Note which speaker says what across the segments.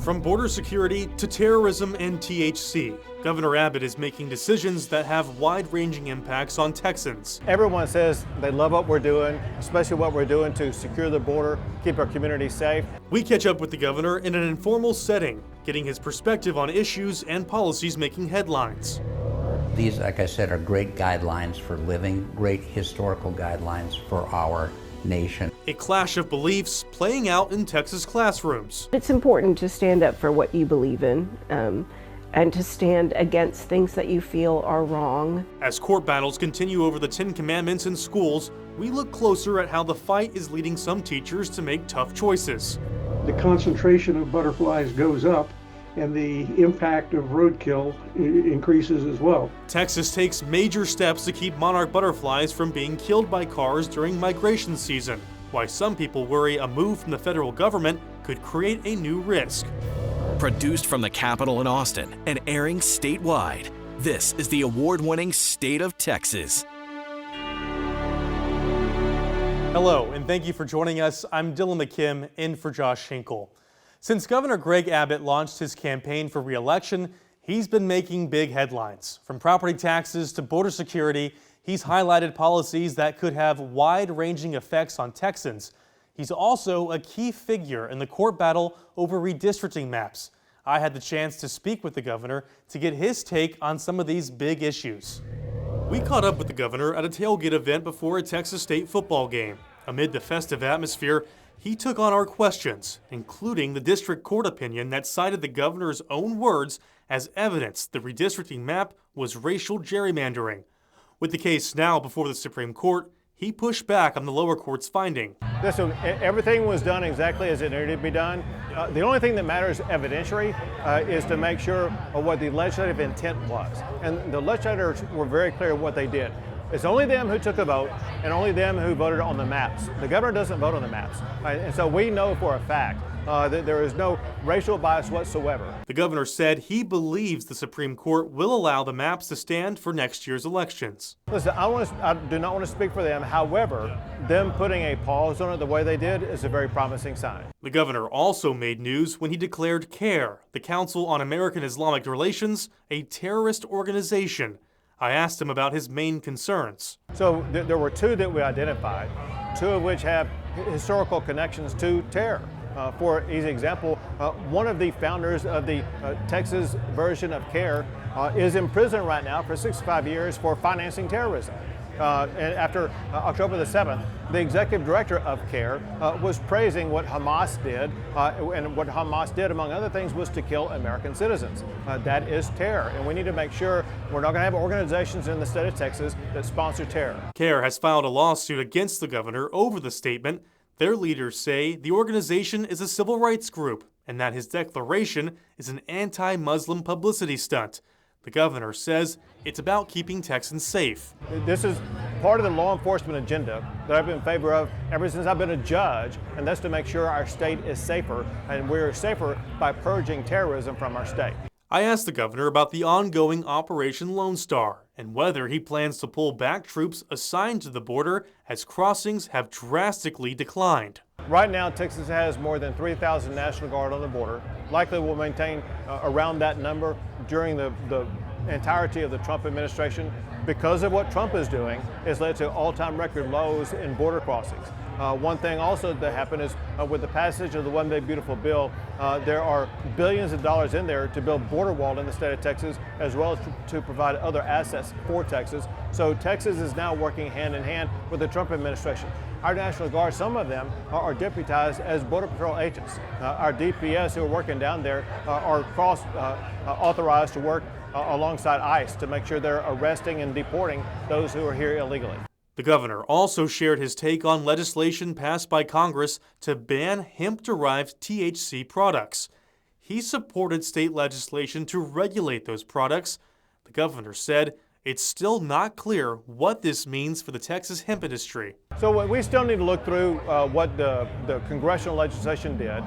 Speaker 1: From border security to terrorism and THC, Governor Abbott is making decisions that have wide-ranging impacts on Texans.
Speaker 2: Everyone says they love what we're doing, especially what we're doing to secure the border, keep our community safe.
Speaker 1: We catch up with the governor in an informal setting, getting his perspective on issues and policies making headlines.
Speaker 3: These, like I said, are great guidelines for living, great historical guidelines for our nation.
Speaker 1: A clash of beliefs playing out in Texas classrooms.
Speaker 4: It's important to stand up for what you believe in and to stand against things that you feel are wrong.
Speaker 1: As court battles continue over the 10 Commandments in schools, we look closer at how the fight is leading some teachers to make tough choices.
Speaker 5: The concentration of butterflies goes up and the impact of roadkill increases as well.
Speaker 1: Texas takes major steps to keep monarch butterflies from being killed by cars during migration season, why some people worry a move from the federal government could create a new risk.
Speaker 6: Produced from the Capitol in Austin and airing statewide, this is the award-winning State of Texas.
Speaker 1: Hello, and thank you for joining us. I'm Dylan McKim, in for Josh Hinkle. Since Governor Greg Abbott launched his campaign for re-election, he's been making big headlines. From property taxes to border security, he's highlighted policies that could have wide-ranging effects on Texans. He's also a key figure in the court battle over redistricting maps. I had the chance to speak with the governor to get his take on some of these big issues. We caught up with the governor at a tailgate event before a Texas State football game. Amid the festive atmosphere, he took on our questions, including the district court opinion that cited the governor's own words as evidence the redistricting map was racial gerrymandering. With the case now before the Supreme Court, he pushed back on the lower court's finding.
Speaker 2: Listen, everything was done exactly as it needed to be done. The only thing that matters evidentiary is to make sure of what the legislative intent was. And the legislators were very clear what they did. It's only them who took a vote and only them who voted on the maps. The governor doesn't vote on the maps. And so we know for a fact that there is no racial bias whatsoever.
Speaker 1: The governor said he believes the Supreme Court will allow the maps to stand for next year's elections.
Speaker 2: Listen, I do not want to speak for them. However, them putting a pause on it the way they did is a very promising sign.
Speaker 1: The governor also made news when he declared CARE, the Council on American Islamic Relations, a terrorist organization. I asked him about his main concerns.
Speaker 2: So there were two that we identified, two of which have historical connections to terror. For easy example, one of the founders of the Texas version of CARE is in prison right now for 65 years for financing terrorism. And after October the 7th, the executive director of CARE was praising what Hamas did, and what Hamas did, among other things, was to kill American citizens. That is terror, and we need to make sure we're not going to have organizations in the state of Texas that sponsor terror.
Speaker 1: CARE has filed a lawsuit against the governor over the statement. Their leaders say the organization is a civil rights group and that his declaration is an anti-Muslim publicity stunt. The governor says it's about keeping Texans safe.
Speaker 2: This is part of the law enforcement agenda that I've been in favor of ever since I've been a judge, and that's to make sure our state is safer, and we're safer by purging terrorism from our state.
Speaker 1: I asked the governor about the ongoing Operation Lone Star and whether he plans to pull back troops assigned to the border as crossings have drastically declined.
Speaker 2: Right now, Texas has more than 3,000 National Guard on the border. Likely will maintain around that number during the entirety of the Trump administration. Because of what Trump is doing, it's led to all-time record lows in border crossings. One thing also that happened is with the passage of the One Big Beautiful Bill, there are billions of dollars in there to build border wall in the state of Texas, as well as to provide other assets for Texas. So Texas is now working hand in hand with the Trump administration. Our National Guard, some of them are deputized as Border Patrol agents. Our DPS who are working down there are authorized to work alongside ICE to make sure they're arresting and deporting those who are here illegally.
Speaker 1: The governor also shared his take on legislation passed by Congress to ban hemp-derived THC products. He supported state legislation to regulate those products. The governor said it's still not clear what this means for the Texas hemp industry.
Speaker 2: So we still need to look through what the congressional legislation did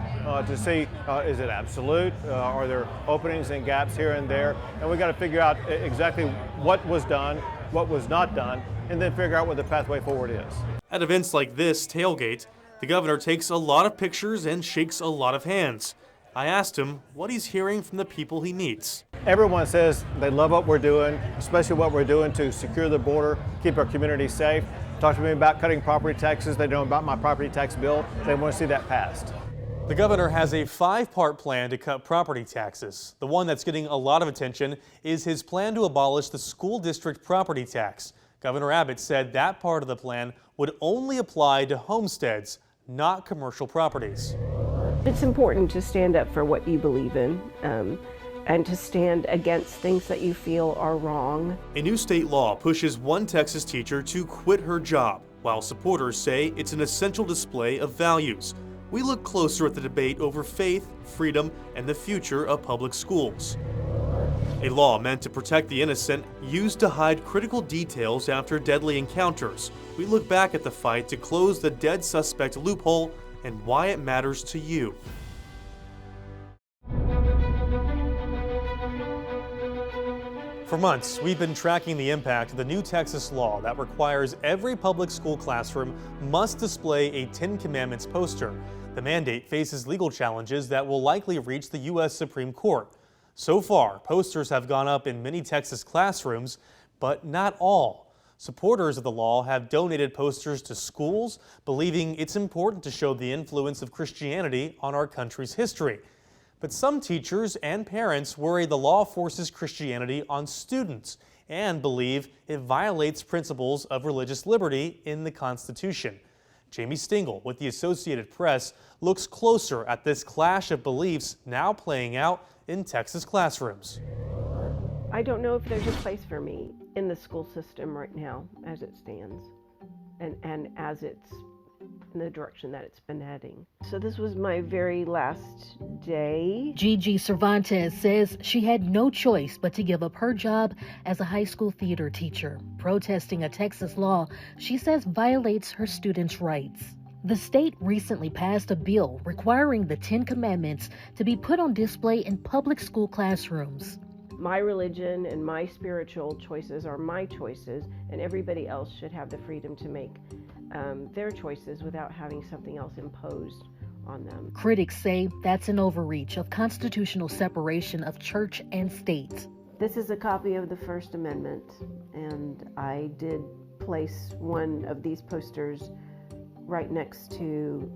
Speaker 2: to see is it absolute, are there openings and gaps here and there, and we got to figure out exactly what was done, what was not done, and then figure out what the pathway forward is.
Speaker 1: At events like this tailgate, the governor takes a lot of pictures and shakes a lot of hands. I asked him what he's hearing from the people he meets.
Speaker 2: Everyone says they love what we're doing, especially what we're doing to secure the border, keep our community safe. Talk to me about cutting property taxes. They know about my property tax bill. They want to see that passed.
Speaker 1: The governor has a 5-part plan to cut property taxes. The one that's getting a lot of attention is his plan to abolish the school district property tax. Governor Abbott said that part of the plan would only apply to homesteads, not commercial properties.
Speaker 4: It's important to stand up for what you believe in and to stand against things that you feel are wrong.
Speaker 1: A new state law pushes one Texas teacher to quit her job, while supporters say it's an essential display of values. We look closer at the debate over faith, freedom, and the future of public schools. A law meant to protect the innocent, used to hide critical details after deadly encounters. We look back at the fight to close the Dead Suspect Loophole and why it matters to you. For months, we've been tracking the impact of the new Texas law that requires every public school classroom must display a 10 Commandments poster. The mandate faces legal challenges that will likely reach the U.S. Supreme Court. So far, posters have gone up in many Texas classrooms, but not all. Supporters of the law have donated posters to schools, believing it's important to show the influence of Christianity on our country's history. But some teachers and parents worry the law forces Christianity on students and believe it violates principles of religious liberty in the Constitution. Jamie Stengle with the Associated Press looks closer at this clash of beliefs now playing out in Texas classrooms.
Speaker 4: I don't know if there's a place for me in the school system right now as it stands and as it's in the direction that it's been heading. So this was my very last day.
Speaker 7: Gigi Cervantes says she had no choice but to give up her job as a high school theater teacher, protesting a Texas law she says violates her students' rights. The state recently passed a bill requiring the 10 Commandments to be put on display in public school classrooms.
Speaker 4: My religion and my spiritual choices are my choices, and everybody else should have the freedom to make their choices without having something else imposed on them.
Speaker 7: Critics say that's an overreach of constitutional separation of church and state.
Speaker 4: This is a copy of the First Amendment, and I did place one of these posters right next to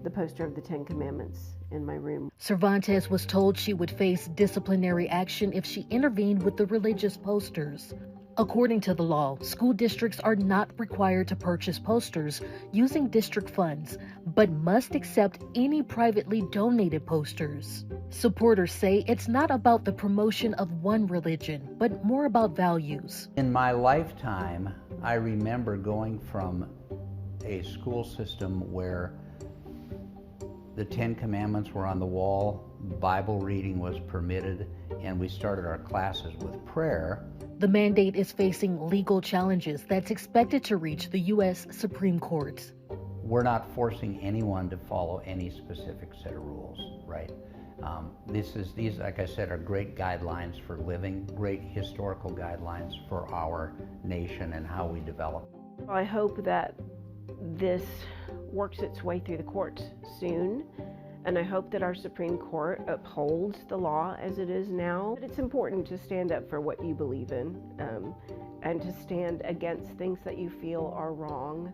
Speaker 4: the poster of the 10 Commandments in my room.
Speaker 7: Cervantes was told she would face disciplinary action if she intervened with the religious posters. According to the law, school districts are not required to purchase posters using district funds, but must accept any privately donated posters. Supporters say it's not about the promotion of one religion, but more about values.
Speaker 3: In my lifetime, I remember going from a school system where the 10 Commandments were on the wall, Bible reading was permitted, and we started our classes with prayer.
Speaker 7: The mandate is facing legal challenges that's expected to reach the U.S. Supreme Court.
Speaker 3: We're not forcing anyone to follow any specific set of rules, right? These, like I said, are great guidelines for living, great historical guidelines for our nation and how we develop.
Speaker 4: I hope that this works its way through the courts soon, and I hope that our Supreme Court upholds the law as it is now. It's important to stand up for what you believe in and to stand against things that you feel are wrong.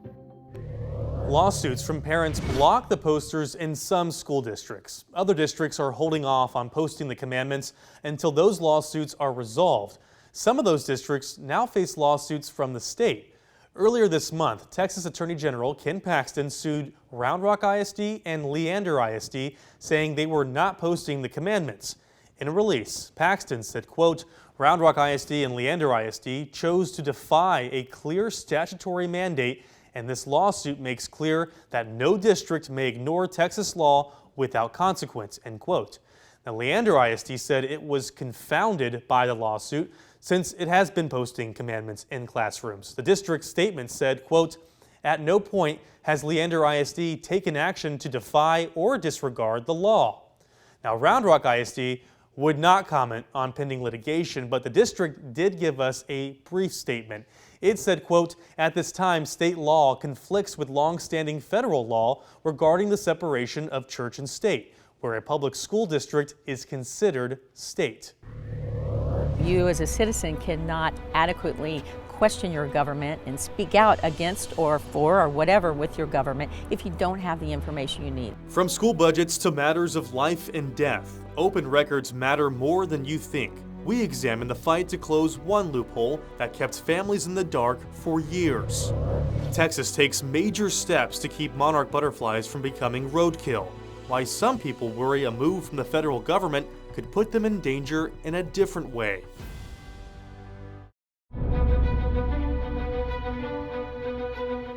Speaker 1: Lawsuits from parents block the posters in some school districts. Other districts are holding off on posting the commandments until those lawsuits are resolved. Some of those districts now face lawsuits from the state. Earlier this month, Texas Attorney General Ken Paxton sued Round Rock ISD and Leander ISD, saying they were not posting the commandments. In a release, Paxton said, quote, Round Rock ISD and Leander ISD chose to defy a clear statutory mandate, and this lawsuit makes clear that no district may ignore Texas law without consequence, end quote. Now, Leander ISD said it was confounded by the lawsuit since it has been posting commandments in classrooms. The district's statement said, quote, at no point has Leander ISD taken action to defy or disregard the law. Now, Round Rock ISD would not comment on pending litigation, but the district did give us a brief statement. It said, quote, at this time, state law conflicts with long-standing federal law regarding the separation of church and state. where a public school district is considered state.
Speaker 8: You as a citizen cannot adequately question your government and speak out against or for or whatever with your government if you don't have the information you need.
Speaker 1: From school budgets to matters of life and death, open records matter more than you think. We examine the fight to close one loophole that kept families in the dark for years. Texas takes major steps to keep monarch butterflies from becoming roadkill. Why some people worry a move from the federal government could put them in danger in a different way.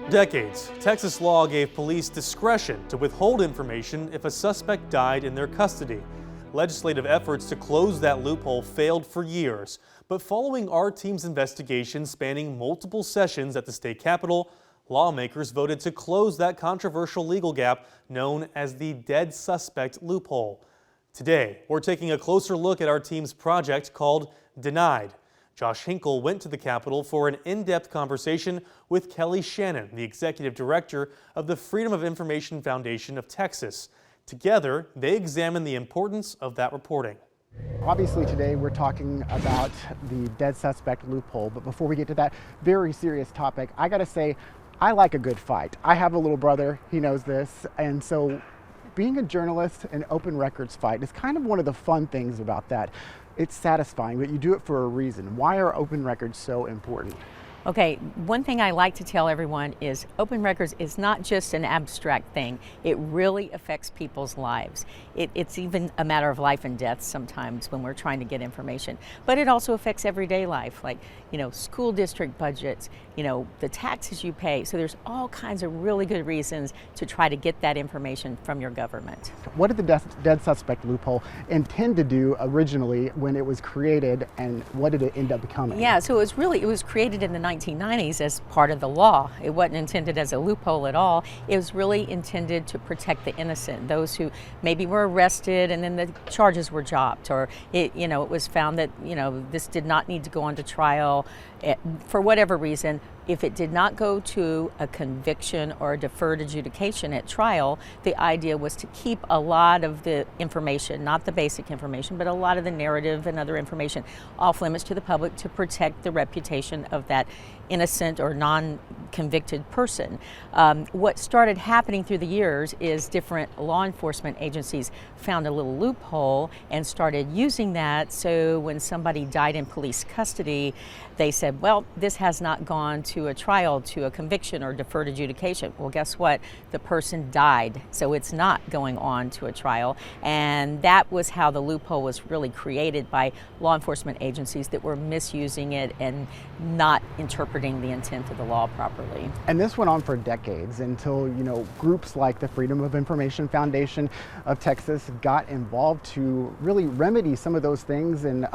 Speaker 1: Decades, Texas law gave police discretion to withhold information if a suspect died in their custody. Legislative efforts to close that loophole failed for years, but following our team's investigation spanning multiple sessions at the state capitol, lawmakers voted to close that controversial legal gap known as the Dead Suspect Loophole. Today, we're taking a closer look at our team's project called Denied. Josh Hinkle went to the Capitol for an in-depth conversation with Kelly Shannon, the executive director of the Freedom of Information Foundation of Texas. Together, they examined the importance of that reporting.
Speaker 9: Obviously today we're talking about the Dead Suspect Loophole, but before we get to that very serious topic, I gotta say, I like a good fight. I have a little brother, he knows this, and so being a journalist and open records fight is kind of one of the fun things about that. It's satisfying, but you do it for a reason. Why are open records so important?
Speaker 8: Okay, one thing I like to tell everyone is open records is not just an abstract thing. It really affects people's lives. It's even a matter of life and death sometimes when we're trying to get information. But it also affects everyday life, like, school district budgets, the taxes you pay. So there's all kinds of really good reasons to try to get that information from your government.
Speaker 9: What did the Dead Suspect Loophole intend to do originally when it was created, and what did it end up becoming?
Speaker 8: Yeah, so it was created in the 1990s as part of the law. It wasn't intended as a loophole at all. It was really intended to protect the innocent, those who maybe were arrested and then the charges were dropped, or it was found that this did not need to go on to trial for whatever reason. If it did not go to a conviction or a deferred adjudication at trial, the idea was to keep a lot of the information, not the basic information, but a lot of the narrative and other information off limits to the public to protect the reputation of that innocent or non-convicted person. What started happening through the years is different law enforcement agencies found a little loophole and started using that. So when somebody died in police custody, they said, well, this has not gone to a trial, to a conviction or deferred adjudication. Well, guess what? The person died, so it's not going on to a trial. And that was how the loophole was really created by law enforcement agencies that were misusing it and not interpreting the intent of the law properly.
Speaker 9: And this went on for decades until, groups like the Freedom of Information Foundation of Texas got involved to really remedy some of those things and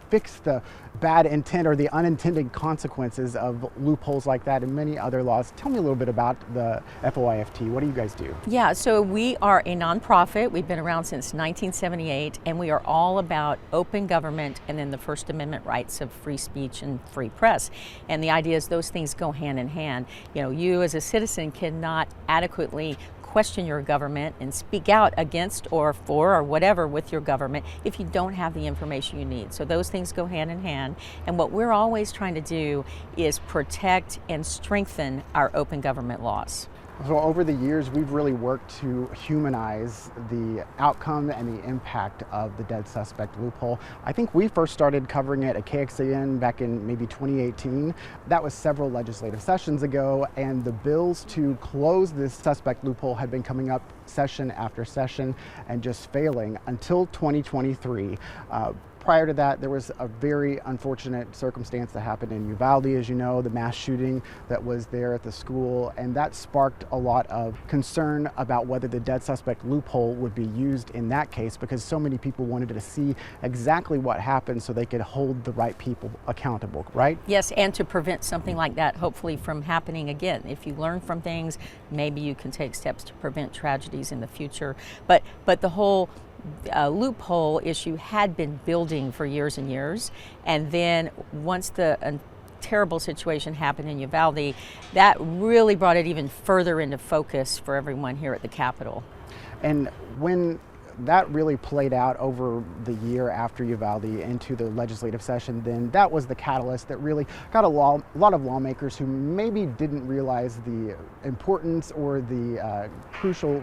Speaker 9: fix the bad intent or the unintended consequences of loopholes like that and many other laws. Tell me a little bit about the FOIFT. What do you guys do? Yeah,
Speaker 8: so we are a nonprofit. We've been around since 1978, and we are all about open government and then the First Amendment rights of free speech and free press. And the idea is those things go hand in hand. You as a citizen cannot adequately question your government and speak out against or for or whatever with your government if you don't have the information you need. So those things go hand in hand. And what we're always trying to do is protect and strengthen our open government laws.
Speaker 9: So over the years, we've really worked to humanize the outcome and the impact of the Dead Suspect Loophole. I think we first started covering it at KXAN back in maybe 2018. That was several legislative sessions ago, and the bills to close this suspect loophole had been coming up session after session and just failing until 2023. Prior to that, there was a very unfortunate circumstance that happened in Uvalde, as you know, the mass shooting that was there at the school, and that sparked a lot of concern about whether the Dead Suspect Loophole would be used in that case, because so many people wanted to see exactly what happened so they could hold the right people accountable, right?
Speaker 8: Yes, and to prevent something like that, hopefully, from happening again. If you learn from things, maybe you can take steps to prevent tragedies in the future. But the whole loophole issue had been building for years and years, and then once the terrible situation happened in Uvalde, that really brought it even further into focus for everyone here at the Capitol.
Speaker 9: And when that really played out over the year after Uvalde into the legislative session, then that was the catalyst that really got a lot of lawmakers who maybe didn't realize the importance or the crucial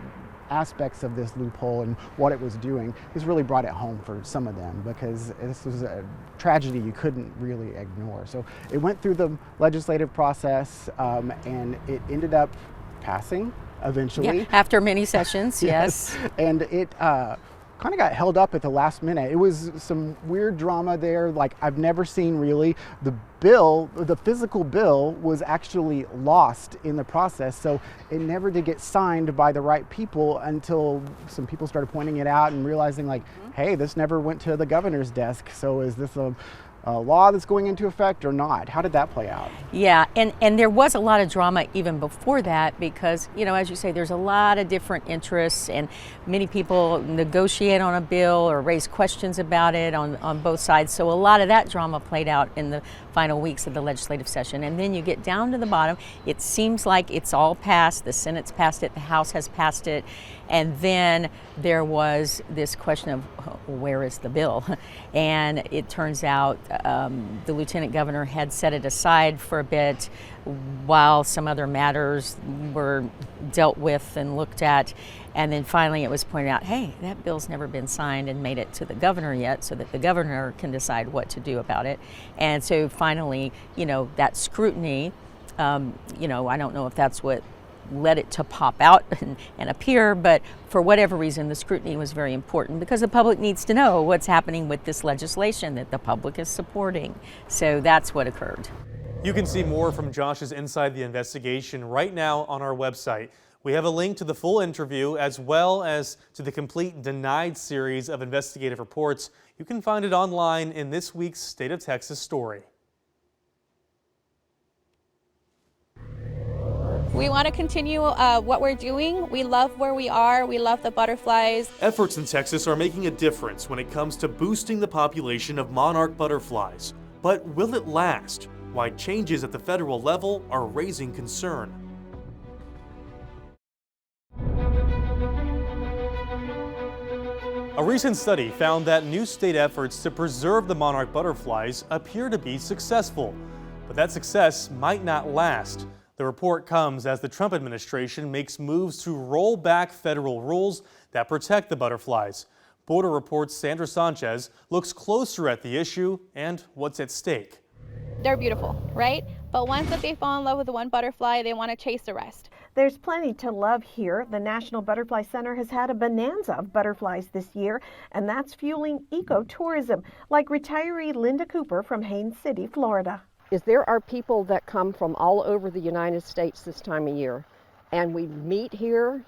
Speaker 9: aspects of this loophole and what it was doing. This really brought it home for some of them, because this was a tragedy you couldn't really ignore. So it went through the legislative process, and it ended up passing eventually.
Speaker 8: Yeah, after many sessions, yes.
Speaker 9: And it kind of got held up at the last minute. It was some weird drama there, like I've never seen really. The physical bill was actually lost in the process, so it never did get signed by the right people until some people started pointing it out and realizing, like, hey, this never went to the governor's desk, so is this a law that's going into effect or not? How did that play out?
Speaker 8: Yeah, and there was a lot of drama even before that, because, you know, as you say, there's a lot of different interests, and many people negotiate on a bill or raise questions about it on both sides. So a lot of that drama played out in the final weeks of the legislative session. And then you get down to the bottom, it seems like it's all passed. The Senate's passed it, the House has passed it, and then there was this question of where is the bill? And it turns out the lieutenant governor had set it aside for a bit while some other matters were dealt with and looked at. And then finally it was pointed out, hey, that bill's never been signed and made it to the governor yet, so that the governor can decide what to do about it. And so finally, you know, that scrutiny, you know, I don't know if that's what led it to pop out and appear, but for whatever reason, the scrutiny was very important, because the public needs to know what's happening with this legislation that the public is supporting. So that's what occurred.
Speaker 1: You can see more from Josh's Inside the Investigation right now on our website. We have a link to the full interview as well as to the complete Denied series of investigative reports. You can find it online in this week's State of Texas story.
Speaker 10: We want to continue what we're doing. We love where we are. We love the butterflies.
Speaker 1: Efforts in Texas are making a difference when it comes to boosting the population of monarch butterflies. But will it last? Why changes at the federal level are raising concern. A recent study found that new state efforts to preserve the monarch butterflies appear to be successful. But that success might not last. The report comes as the Trump administration makes moves to roll back federal rules that protect the butterflies. Border Report's Sandra Sanchez looks closer at the issue and what's at stake.
Speaker 10: They're beautiful, right? But once that they fall in love with the one butterfly, they want to chase the rest.
Speaker 4: There's plenty to love here. The National Butterfly Center has had a bonanza of butterflies this year, and that's fueling ecotourism, like retiree Linda Cooper from Haines City, Florida.
Speaker 11: There are people that come from all over the United States this time of year, and we meet here,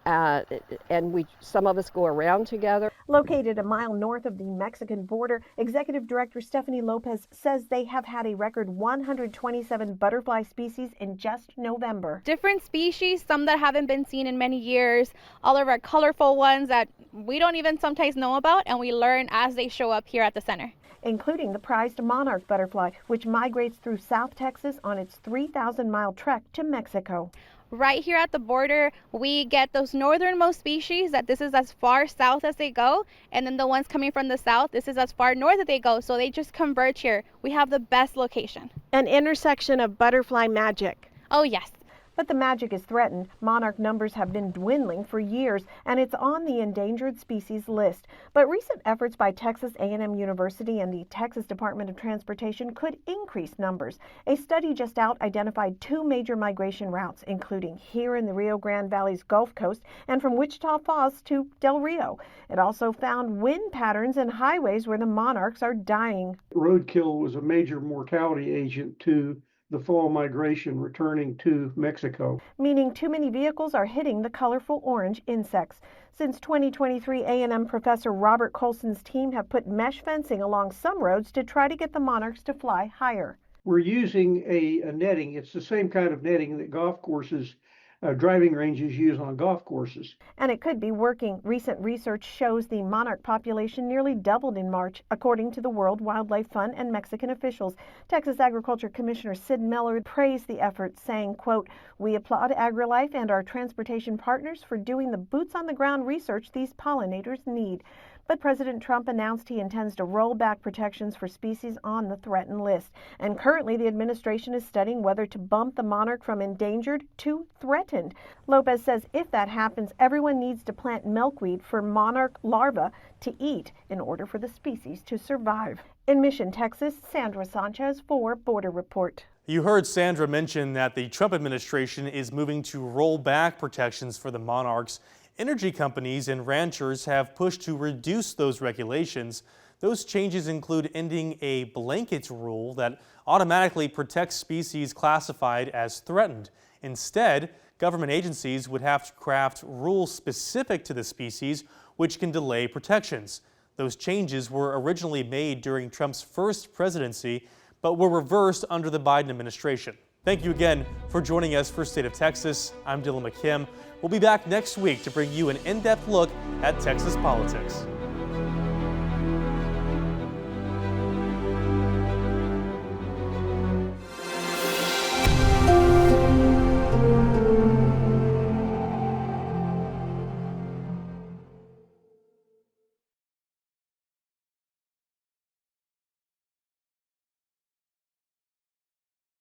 Speaker 11: and some of us go around together.
Speaker 4: Located a mile north of the Mexican border, Executive Director Stephanie Lopez says they have had a record 127 butterfly species in just November.
Speaker 10: Different species, some that haven't been seen in many years, all of our colorful ones that we don't even sometimes know about, and we learn as they show up here at the center.
Speaker 4: Including the prized monarch butterfly, which migrates through South Texas on its 3,000-mile trek to Mexico.
Speaker 10: Right here at the border, we get those northernmost species that this is as far south as they go, and then the ones coming from the south, this is as far north as they go, so they just converge here. We have the best location.
Speaker 4: An intersection of butterfly magic.
Speaker 10: Oh yes.
Speaker 4: But the magic is threatened. Monarch numbers have been dwindling for years, and it's on the endangered species list. But recent efforts by Texas A&M University and the Texas Department of Transportation could increase numbers. A study just out identified 2 major migration routes, including here in the Rio Grande Valley's Gulf Coast and from Wichita Falls to Del Rio. It also found wind patterns and highways where the monarchs are dying.
Speaker 5: Roadkill was a major mortality agent to the fall migration returning to Mexico.
Speaker 4: Meaning too many vehicles are hitting the colorful orange insects. Since 2023, A&M professor Robert Colson's team have put mesh fencing along some roads to try to get the monarchs to fly higher.
Speaker 5: We're using a netting. It's the same kind of netting that golf courses driving ranges use on golf courses.
Speaker 12: And it could be working. Recent research shows the monarch population nearly doubled in March, according to the World Wildlife Fund and Mexican officials. Texas Agriculture Commissioner Sid Miller praised the effort, saying, quote, "We applaud AgriLife and our transportation partners for doing the boots-on-the-ground research these pollinators need." But President Trump announced he intends to roll back protections for species on the threatened list. And currently, the administration is studying whether to bump the monarch from endangered to threatened. Lopez says if that happens, everyone needs to plant milkweed for monarch larvae to eat in order for the species to survive. In Mission, Texas, Sandra Sanchez for Border Report.
Speaker 1: You heard Sandra mention that the Trump administration is moving to roll back protections for the monarchs. Energy companies and ranchers have pushed to reduce those regulations. Those changes include ending a blanket rule that automatically protects species classified as threatened. Instead, government agencies would have to craft rules specific to the species, which can delay protections. Those changes were originally made during Trump's first presidency, but were reversed under the Biden administration. Thank you again for joining us for State of Texas. I'm Dylan McKim. We'll be back next week to bring you an in-depth look at Texas politics.